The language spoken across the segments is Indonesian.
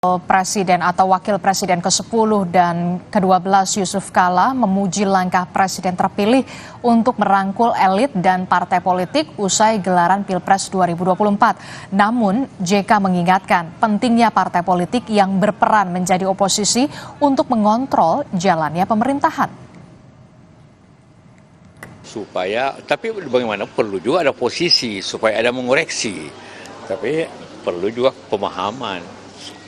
Presiden atau Wakil Presiden ke-10 dan ke-12 Yusuf Kala memuji langkah Presiden terpilih untuk merangkul elit dan partai politik usai gelaran Pilpres 2024. Namun, JK mengingatkan pentingnya partai politik yang berperan menjadi oposisi untuk mengontrol jalannya pemerintahan. Tapi bagaimana perlu juga ada posisi supaya ada mengoreksi. Tapi perlu juga pemahaman.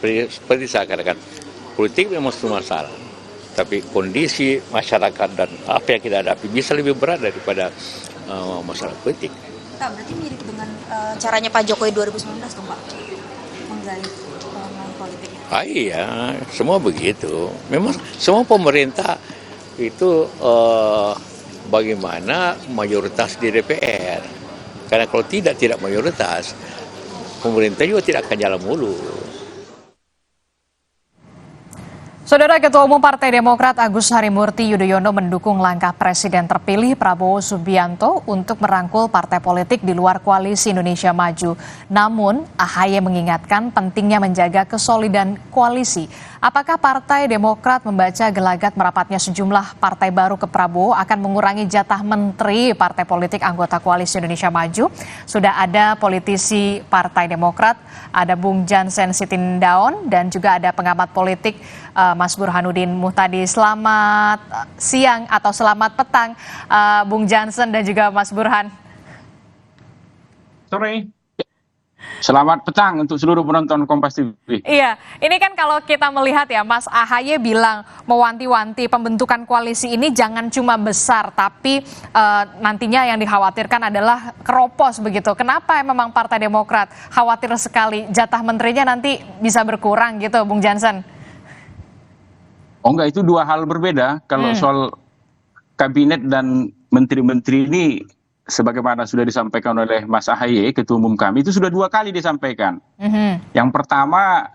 Seperti saya katakan, politik memang semua masalah. Tapi kondisi masyarakat dan apa yang kita hadapi bisa lebih berat daripada masalah politik. Kak, berarti mirip dengan caranya Pak Jokowi 2019 dong Pak? Menggait politiknya. Iya, semua begitu. Memang semua pemerintah itu bagaimana mayoritas di DPR. Karena kalau tidak mayoritas, pemerintah juga tidak akan jalan mulus. Saudara Ketua Umum Partai Demokrat Agus Harimurti Yudhoyono mendukung langkah Presiden terpilih Prabowo Subianto untuk merangkul partai politik di luar Koalisi Indonesia Maju. Namun, AHY mengingatkan pentingnya menjaga kesolidan koalisi. Apakah Partai Demokrat membaca gelagat merapatnya sejumlah partai baru ke Prabowo akan mengurangi jatah menteri partai politik anggota Koalisi Indonesia Maju? Sudah ada politisi Partai Demokrat, ada Bung Jansen Sitindaon dan juga ada pengamat politik Mas Burhanuddin Muhtadi. Selamat siang atau selamat petang Bung Jansen dan juga Mas Burhan. Sore. Selamat petang untuk seluruh penonton Kompas TV. Iya, ini kan kalau kita melihat ya, Mas AHY bilang mewanti-wanti pembentukan koalisi ini jangan cuma besar, tapi nantinya yang dikhawatirkan adalah keropos begitu. Kenapa memang Partai Demokrat khawatir sekali jatah menterinya nanti bisa berkurang gitu, Bung Jansen? Oh enggak, itu dua hal berbeda. Kalau soal kabinet dan menteri-menteri ini, sebagaimana sudah disampaikan oleh Mas AHY, Ketua Umum kami, itu sudah 2 kali disampaikan. Yang pertama,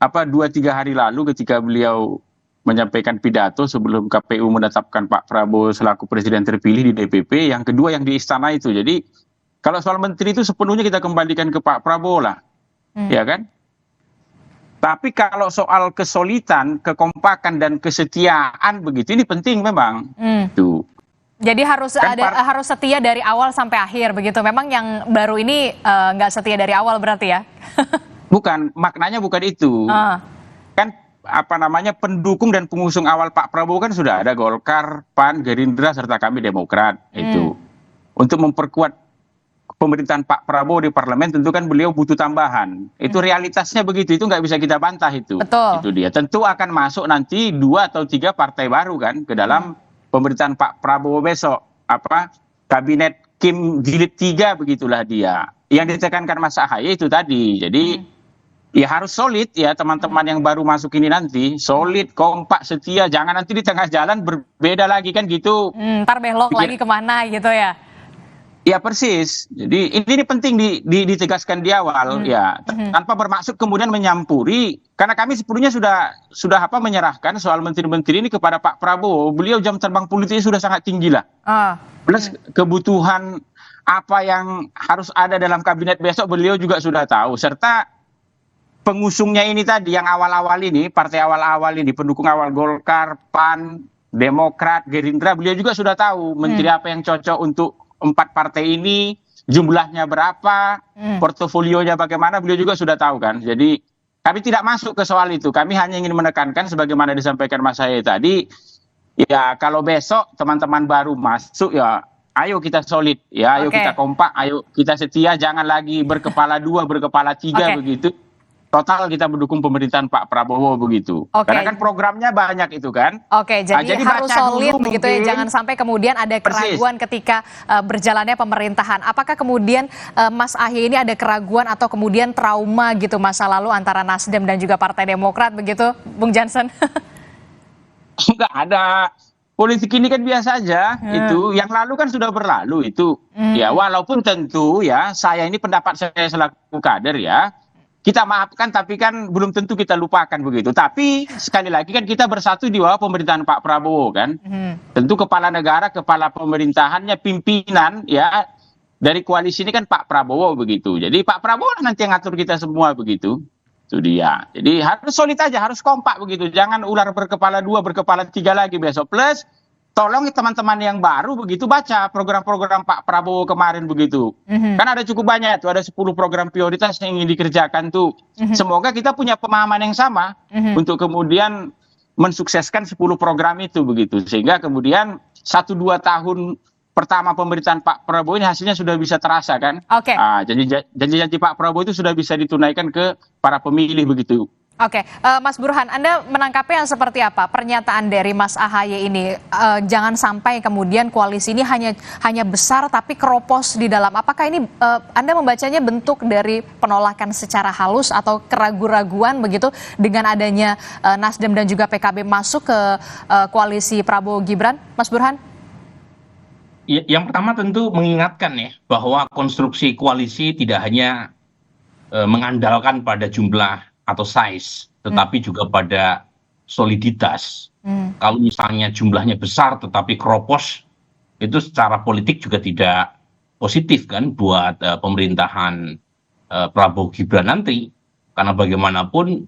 2-3 hari lalu ketika beliau menyampaikan pidato sebelum KPU menetapkan Pak Prabowo selaku Presiden terpilih di DPP. Yang kedua yang di istana itu. Jadi kalau soal menteri itu sepenuhnya kita kembalikan ke Pak Prabowo lah. Ya kan? Tapi kalau soal kesolidan, kekompakan dan kesetiaan begitu, ini penting memang. Tuh. Jadi harus harus setia dari awal sampai akhir begitu. Memang yang baru ini nggak setia dari awal berarti ya? Bukan, maknanya bukan itu. Kan pendukung dan pengusung awal Pak Prabowo kan sudah ada Golkar, PAN, Gerindra serta kami Demokrat itu. Untuk memperkuat pemerintahan Pak Prabowo di parlemen tentu kan beliau butuh tambahan. Itu realitasnya begitu, itu nggak bisa kita bantah itu. Betul. Itu dia. Tentu akan masuk nanti 2 atau 3 partai baru kan ke dalam pemerintahan Pak Prabowo besok. Kabinet Kim Jilid 3 begitulah dia. Yang ditekankan Mas AHY itu tadi. Jadi ya harus solid ya teman-teman yang baru masuk ini nanti. Solid, kompak, setia. Jangan nanti di tengah jalan berbeda lagi kan gitu. Ntar belok lagi kemana gitu ya? Ya persis. Jadi ini penting ditegaskan di awal ya, tanpa bermaksud kemudian menyampuri. Karena kami sepenuhnya sudah menyerahkan soal menteri-menteri ini kepada Pak Prabowo. Beliau jam terbang politiknya sudah sangat tinggi lah. Plus kebutuhan apa yang harus ada dalam kabinet besok beliau juga sudah tahu. Serta pengusungnya ini tadi yang awal-awal ini, partai awal-awal ini, pendukung awal Golkar, PAN, Demokrat, Gerindra, beliau juga sudah tahu menteri apa yang cocok untuk 4 partai ini, jumlahnya berapa, portofolionya bagaimana, beliau juga sudah tahu kan. Jadi kami tidak masuk ke soal itu. Kami hanya ingin menekankan sebagaimana disampaikan Mas AHY tadi, ya kalau besok teman-teman baru masuk ya ayo kita solid, ya ayo kita kompak, ayo kita setia, jangan lagi berkepala 2, berkepala 3 begitu. Total kita mendukung pemerintahan Pak Prabowo begitu. Karena kan programnya banyak itu kan. Jadi harus solid begitu ya. Jangan sampai kemudian ada keraguan ketika berjalannya pemerintahan. Apakah kemudian Mas AHY ini ada keraguan atau kemudian trauma gitu masa lalu antara Nasdem dan juga Partai Demokrat begitu, Bung Jansen? Enggak ada. Politik ini kan biasa aja. Itu yang lalu kan sudah berlalu itu. Ya walaupun tentu ya saya ini pendapat saya selaku kader ya. Kita maafkan tapi kan belum tentu kita lupakan begitu. Tapi sekali lagi kan kita bersatu di bawah pemerintahan Pak Prabowo kan. Tentu kepala negara, kepala pemerintahannya, pimpinan ya dari koalisi ini kan Pak Prabowo begitu. Jadi Pak Prabowo nanti yang ngatur kita semua begitu. Itu dia. Jadi harus solid aja, harus kompak begitu. Jangan ular berkepala dua, berkepala tiga lagi besok. Plus, tolong teman-teman yang baru begitu baca program-program Pak Prabowo kemarin begitu. Kan ada cukup banyak tuh, ada 10 program prioritas yang ingin dikerjakan tuh. Semoga kita punya pemahaman yang sama untuk kemudian mensukseskan 10 program itu begitu. Sehingga kemudian 1-2 tahun pertama pemerintahan Pak Prabowo ini hasilnya sudah bisa terasa kan. Oke. Janji-janji Pak Prabowo itu sudah bisa ditunaikan ke para pemilih begitu. Oke, Mas Burhan, Anda menangkapnya seperti apa pernyataan dari Mas AHY ini? Jangan sampai kemudian koalisi ini hanya besar tapi keropos di dalam. Apakah ini Anda membacanya bentuk dari penolakan secara halus atau keraguan-raguan begitu dengan adanya Nasdem dan juga PKB masuk ke koalisi Prabowo Gibran, Mas Burhan? Yang pertama tentu mengingatkan ya bahwa konstruksi koalisi tidak hanya mengandalkan pada jumlah atau size, tetapi juga pada soliditas. Kalau misalnya jumlahnya besar tetapi keropos, itu secara politik juga tidak positif kan buat pemerintahan Prabowo Gibran nanti. Karena bagaimanapun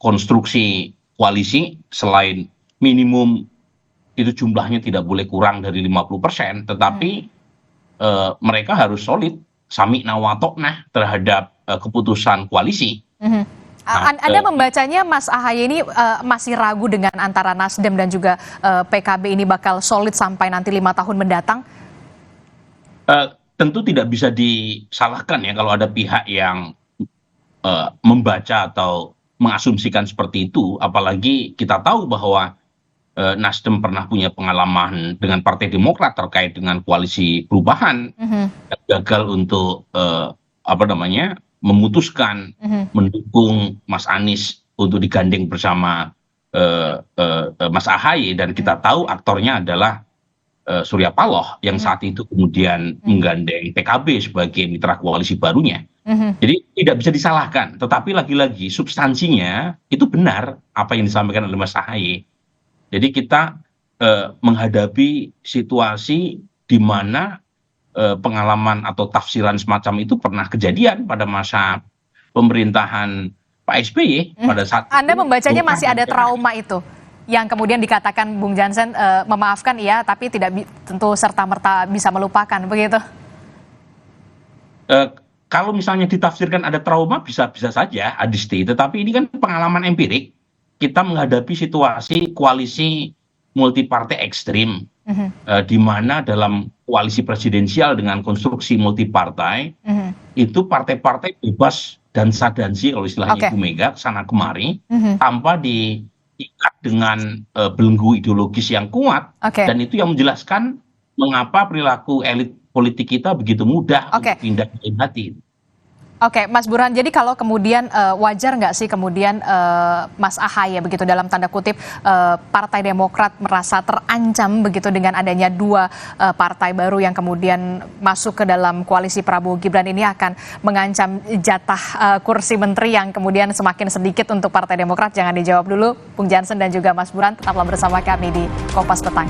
konstruksi koalisi selain minimum itu jumlahnya tidak boleh kurang dari 50%, tetapi mereka harus solid, samikna wa ta'nah terhadap keputusan koalisi. Anda membacanya Mas AHY ini masih ragu dengan antara Nasdem dan juga PKB ini bakal solid sampai nanti 5 tahun mendatang? Tentu tidak bisa disalahkan ya kalau ada pihak yang membaca atau mengasumsikan seperti itu, apalagi kita tahu bahwa Nasdem pernah punya pengalaman dengan Partai Demokrat terkait dengan koalisi perubahan, gagal untuk memutuskan mendukung Mas Anies untuk digandeng bersama Mas AHY, dan kita tahu aktornya adalah Surya Paloh yang saat itu kemudian menggandeng PKB sebagai mitra koalisi barunya. Jadi tidak bisa disalahkan, tetapi lagi-lagi substansinya itu benar apa yang disampaikan oleh Mas AHY. Jadi kita menghadapi situasi di mana pengalaman atau tafsiran semacam itu pernah kejadian pada masa pemerintahan Pak SBY pada saat Anda itu, membacanya masih ada trauma itu yang kemudian dikatakan Bung Jansen memaafkan ya, tapi tidak tentu serta-merta bisa melupakan begitu. Kalau misalnya ditafsirkan ada trauma bisa saja Adisti, tetapi ini kan pengalaman empirik. Kita menghadapi situasi koalisi multipartai ekstrim, di mana dalam koalisi presidensial dengan konstruksi multipartai, itu partai-partai bebas dan sadansi kalau istilahnya Ibu Mega kesana kemari, tanpa diikat dengan belenggu ideologis yang kuat, dan itu yang menjelaskan mengapa perilaku elit politik kita begitu mudah untuk pindah ke hati. Oke, Mas Burhan, jadi kalau kemudian wajar nggak sih kemudian Mas AHY begitu dalam tanda kutip Partai Demokrat merasa terancam begitu dengan adanya 2 partai baru yang kemudian masuk ke dalam koalisi Prabowo Gibran ini akan mengancam jatah kursi menteri yang kemudian semakin sedikit untuk Partai Demokrat? Jangan dijawab dulu, Bung Jansen dan juga Mas Burhan, tetaplah bersama kami di Kompas Petang.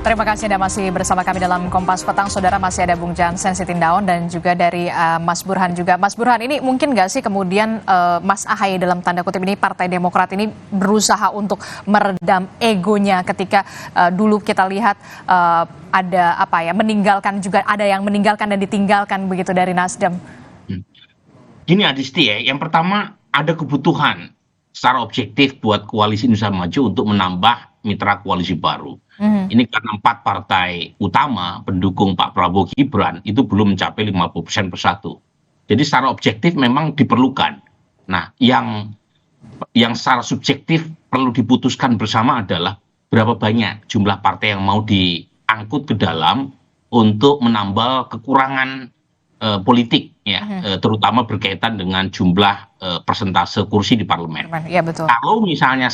Terima kasih Anda masih bersama kami dalam Kompas Petang. Saudara, masih ada Bung Jansen Sitindaun dan juga dari Mas Burhan juga. Mas Burhan, ini mungkin nggak sih kemudian Mas AHY dalam tanda kutip ini Partai Demokrat ini berusaha untuk meredam egonya ketika dulu kita lihat ada meninggalkan juga, ada yang meninggalkan dan ditinggalkan begitu dari Nasdem. Gini Adisti ya, yang pertama ada kebutuhan secara objektif buat koalisi Indonesia Maju untuk menambah mitra koalisi baru. Ini karena 4 partai utama pendukung Pak Prabowo Gibran itu belum mencapai 50% persatu. Jadi secara objektif memang diperlukan. Nah, yang secara subjektif perlu diputuskan bersama adalah berapa banyak jumlah partai yang mau diangkut ke dalam untuk menambal kekurangan politik, ya, terutama berkaitan dengan jumlah persentase kursi di parlemen. Ya, betul. Kalau misalnya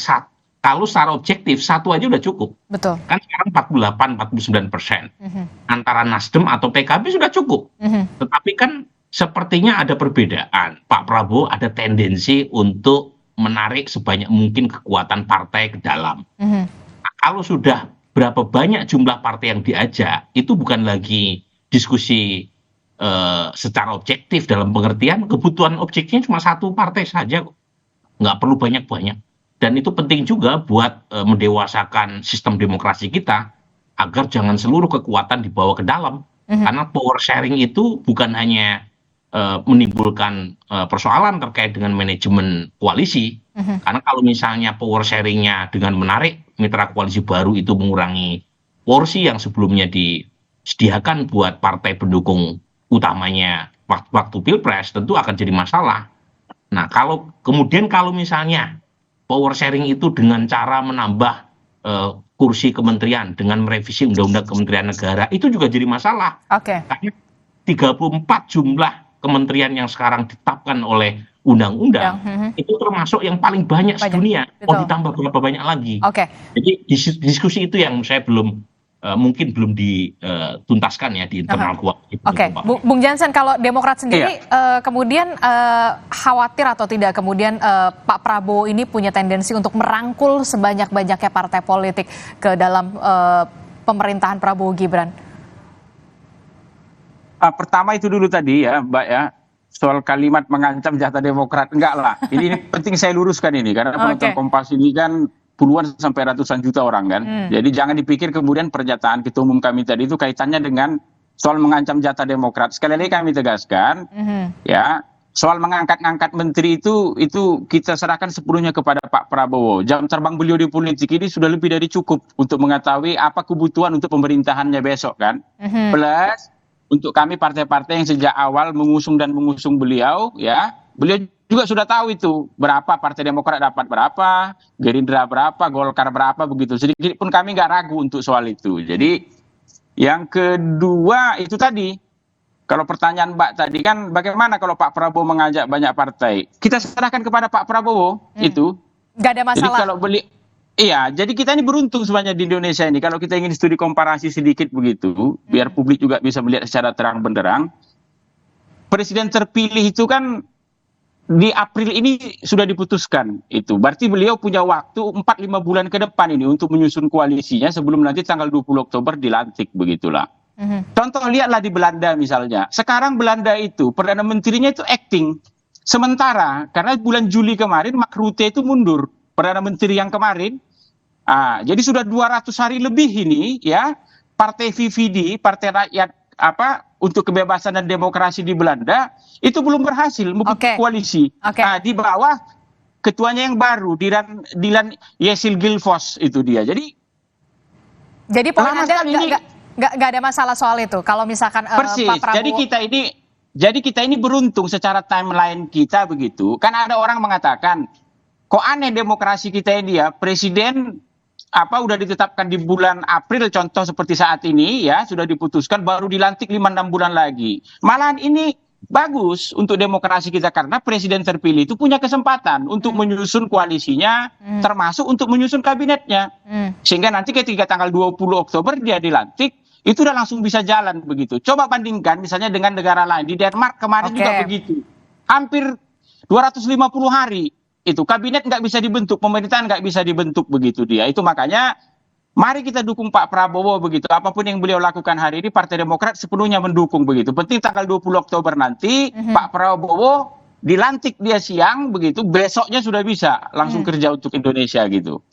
kalau secara objektif 1 aja udah cukup. Betul. Kan sekarang 48-49%. Antara Nasdem atau PKB sudah cukup. Tetapi kan sepertinya ada perbedaan. Pak Prabowo ada tendensi untuk menarik sebanyak mungkin kekuatan partai ke dalam. Mhm. Nah, kalau sudah berapa banyak jumlah partai yang diajak, itu bukan lagi diskusi secara objektif, dalam pengertian kebutuhan objektifnya cuma satu partai saja kok. Nggak perlu banyak-banyak. Dan itu penting juga buat mendewasakan sistem demokrasi kita, agar jangan seluruh kekuatan dibawa ke dalam. Karena power sharing itu bukan hanya menimbulkan persoalan terkait dengan manajemen koalisi. Karena kalau misalnya power sharingnya dengan menarik mitra koalisi baru itu mengurangi porsi yang sebelumnya disediakan buat partai pendukung utamanya waktu pilpres, tentu akan jadi masalah. Nah, kalau misalnya power sharing itu dengan cara menambah kursi kementerian dengan merevisi undang-undang kementerian negara, itu juga jadi masalah. Oke. Karena 34 jumlah kementerian yang sekarang ditetapkan oleh undang-undang itu termasuk yang paling banyak sedunia. Mau ditambah berapa banyak lagi? Oke. Jadi diskusi itu yang saya mungkin belum dituntaskan ya di internal koalisi. Oke, Bung Jansen, kalau Demokrat sendiri kemudian khawatir atau tidak kemudian Pak Prabowo ini punya tendensi untuk merangkul sebanyak-banyaknya partai politik ke dalam pemerintahan Prabowo Gibran? Pertama itu dulu tadi ya, Mbak ya, soal kalimat mengancam jatah Demokrat, enggak lah. Ini penting saya luruskan ini karena penonton Kompas ini kan puluhan sampai ratusan juta orang kan. Jadi jangan dipikir kemudian pernyataan ketua umum kami tadi itu kaitannya dengan soal mengancam jatah Demokrat. Sekali lagi kami tegaskan, ya, soal mengangkat-angkat menteri itu kita serahkan sepenuhnya kepada Pak Prabowo. Jam terbang beliau di politik ini sudah lebih dari cukup untuk mengetahui apa kebutuhan untuk pemerintahannya besok kan. Plus untuk kami partai-partai yang sejak awal mengusung beliau, ya, beliau juga sudah tahu itu berapa Partai Demokrat dapat berapa, Gerindra berapa, Golkar berapa, begitu. Sedikit pun kami nggak ragu untuk soal itu. Jadi yang kedua itu tadi, kalau pertanyaan Mbak tadi kan bagaimana kalau Pak Prabowo mengajak banyak partai? Kita serahkan kepada Pak Prabowo itu. Nggak ada masalah. Jadi kalau iya, jadi kita ini beruntung sebenarnya di Indonesia ini. Kalau kita ingin studi komparasi sedikit begitu, biar publik juga bisa melihat secara terang benderang. Presiden terpilih itu kan di April ini sudah diputuskan itu. Berarti beliau punya waktu 4-5 bulan ke depan ini untuk menyusun koalisinya sebelum nanti tanggal 20 Oktober dilantik, begitulah. Contoh lihatlah di Belanda misalnya. Sekarang Belanda itu Perdana Menterinya itu acting. Sementara karena bulan Juli kemarin Mark Rutte itu mundur. Perdana Menteri yang kemarin. Jadi sudah 200 hari lebih ini ya Partai VVD, Partai Rakyat untuk Kebebasan dan Demokrasi di Belanda itu belum berhasil membentuk koalisi. Di bawah ketuanya yang baru, Dylan Yesil-Gilfos itu dia. Jadi poin Anda nggak ada masalah soal itu. Kalau misalkan persis. Pak Prabowo. Jadi kita ini beruntung secara timeline kita begitu. Kan ada orang mengatakan, kok aneh demokrasi kita ini ya, presiden udah ditetapkan di bulan April, contoh seperti saat ini ya, sudah diputuskan baru dilantik 5-6 bulan lagi. Malahan ini bagus untuk demokrasi kita karena presiden terpilih itu punya kesempatan untuk menyusun koalisinya, termasuk untuk menyusun kabinetnya. Sehingga nanti ketika tanggal 20 Oktober dia dilantik, itu udah langsung bisa jalan begitu. Coba bandingkan misalnya dengan negara lain. Di Denmark kemarin juga begitu. Hampir 250 hari. Itu kabinet nggak bisa dibentuk, pemerintahan nggak bisa dibentuk begitu dia. Itu makanya mari kita dukung Pak Prabowo begitu. Apapun yang beliau lakukan hari ini, Partai Demokrat sepenuhnya mendukung begitu. Penting tanggal 20 Oktober nanti Pak Prabowo dilantik dia siang begitu, besoknya sudah bisa langsung kerja untuk Indonesia gitu.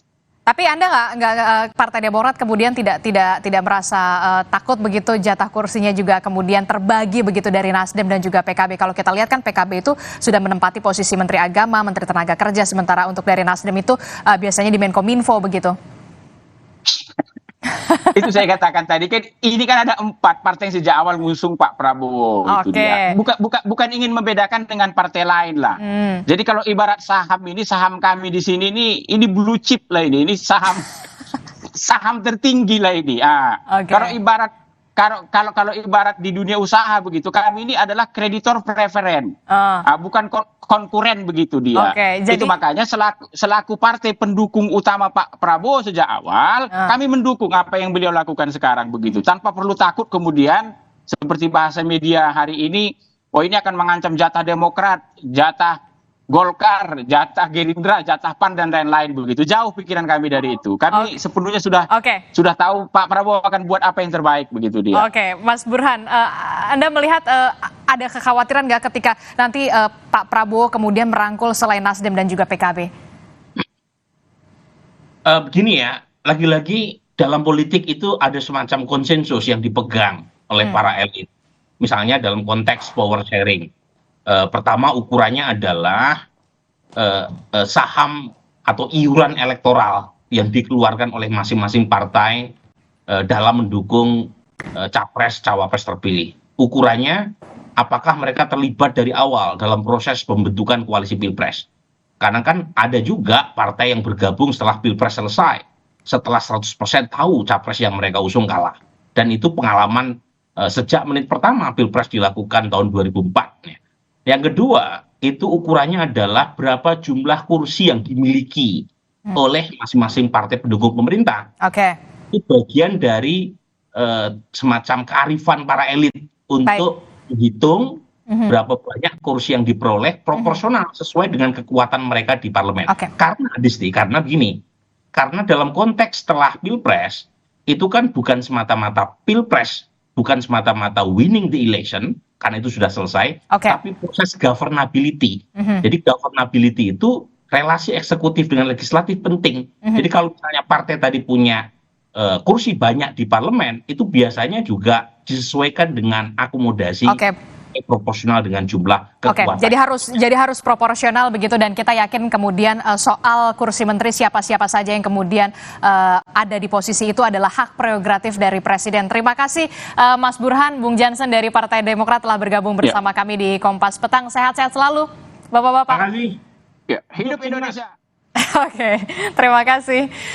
Tapi Anda nggak Partai Demokrat kemudian tidak merasa takut begitu jatah kursinya juga kemudian terbagi begitu dari Nasdem dan juga PKB. Kalau kita lihat kan PKB itu sudah menempati posisi Menteri Agama, Menteri Tenaga Kerja, sementara untuk dari Nasdem itu biasanya di Menkominfo begitu. Itu saya katakan tadi kan ini kan ada 4 partai yang sejak awal mengusung Pak Prabowo itu dia. Bukan ingin membedakan dengan partai lain lah. Jadi kalau ibarat saham kami di sini ini blue chip lah ini saham tertinggi lah ini. Kalau ibarat di dunia usaha begitu, kami ini adalah kreditor preferen, bukan konkuren begitu dia. Itu makanya selaku partai pendukung utama Pak Prabowo sejak awal, kami mendukung apa yang beliau lakukan sekarang begitu, tanpa perlu takut kemudian seperti bahasa media hari ini, ini akan mengancam jatah Demokrat, jatah Golkar, jatah Gerindra, jatah PAN dan lain-lain begitu. Jauh pikiran kami dari itu. Kami sepenuhnya sudah tahu Pak Prabowo akan buat apa yang terbaik begitu dia. Oke, Mas Burhan, Anda melihat ada kekhawatiran nggak ketika nanti Pak Prabowo kemudian merangkul selain Nasdem dan juga PKB? Begini ya, lagi-lagi dalam politik itu ada semacam konsensus yang dipegang oleh para elit. Misalnya dalam konteks power sharing. Pertama ukurannya adalah saham atau iuran elektoral yang dikeluarkan oleh masing-masing partai dalam mendukung cawapres terpilih. Ukurannya apakah mereka terlibat dari awal dalam proses pembentukan koalisi pilpres. Karena kan ada juga partai yang bergabung setelah pilpres selesai, setelah 100% tahu capres yang mereka usung kalah. Dan itu pengalaman sejak menit pertama pilpres dilakukan tahun 2004. Yang kedua, itu ukurannya adalah berapa jumlah kursi yang dimiliki oleh masing-masing partai pendukung pemerintah. Itu bagian dari semacam kearifan para elit untuk menghitung berapa banyak kursi yang diperoleh proporsional sesuai dengan kekuatan mereka di parlemen. Karena begini, karena dalam konteks setelah pilpres, itu kan bukan semata-mata pilpres, bukan semata-mata winning the election, karena itu sudah selesai, tapi proses governability. Jadi governability itu relasi eksekutif dengan legislatif penting. Jadi kalau misalnya partai tadi punya kursi banyak di parlemen, itu biasanya juga disesuaikan dengan akomodasi proporsional dengan jumlah kekuatan. Jadi harus proporsional begitu, dan kita yakin kemudian soal kursi menteri siapa-siapa saja yang kemudian ada di posisi itu adalah hak prerogatif dari Presiden. Terima kasih Mas Burhan, Bung Jansen dari Partai Demokrat telah bergabung bersama kami di Kompas Petang. Sehat-sehat selalu, Bapak-bapak. Terima kasih. Hidup Indonesia. Oke, terima kasih.